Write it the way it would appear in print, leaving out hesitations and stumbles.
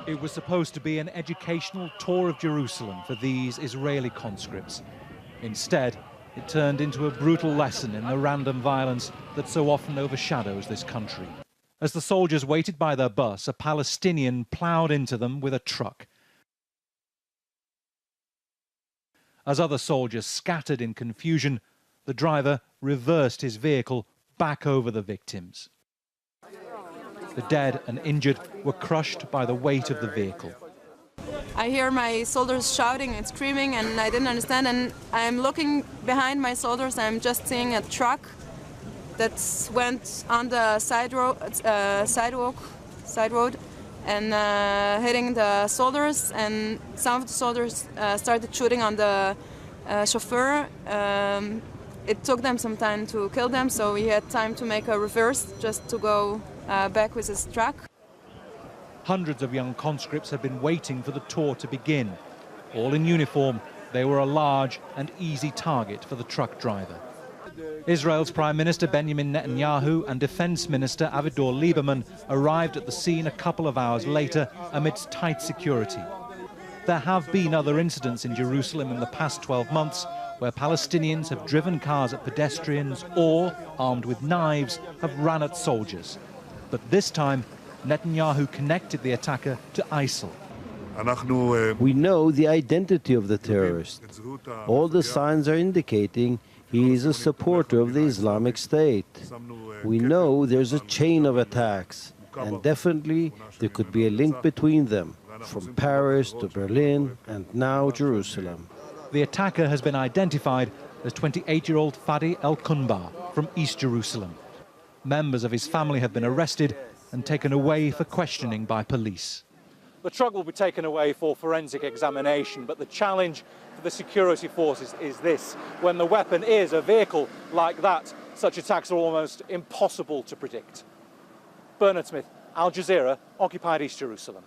It was supposed to be an educational tour of Jerusalem for these Israeli conscripts. Instead, it turned into a brutal lesson in the random violence that so often overshadows this country. As the soldiers waited by their bus, a Palestinian ploughed into them with a truck. As other soldiers scattered in confusion, the driver reversed his vehicle back over the victims. The dead and injured were crushed by the weight of the vehicle. I hear my soldiers shouting and screaming, and I didn't understand. And I'm looking behind my soldiers. I'm just seeing a truck that went on the side road and hitting the soldiers. And some of the soldiers started shooting on the chauffeur. It took them some time to kill them, so he had time to make a reverse just to go back with his truck. Hundreds of young conscripts had been waiting for the tour to begin. All in uniform, they were a large and easy target for the truck driver. Israel's Prime Minister Benjamin Netanyahu and Defense Minister Avigdor Lieberman arrived at the scene a couple of hours later amidst tight security. There have been other incidents in Jerusalem in the past 12 months where Palestinians have driven cars at pedestrians or, armed with knives, have ran at soldiers. But this time, Netanyahu connected the attacker to ISIL. We know the identity of the terrorist. All the signs are indicating he is a supporter of the Islamic State. We know there's a chain of attacks, and definitely there could be a link between them, from Paris to Berlin and now Jerusalem. The attacker has been identified as 28-year-old Fadi El-Kunbar from East Jerusalem. Members of his family have been arrested and taken away for questioning by police. The truck will be taken away for forensic examination, but the challenge for the security forces is this. When the weapon is a vehicle like that, such attacks are almost impossible to predict. Bernard Smith, Al Jazeera, occupied East Jerusalem.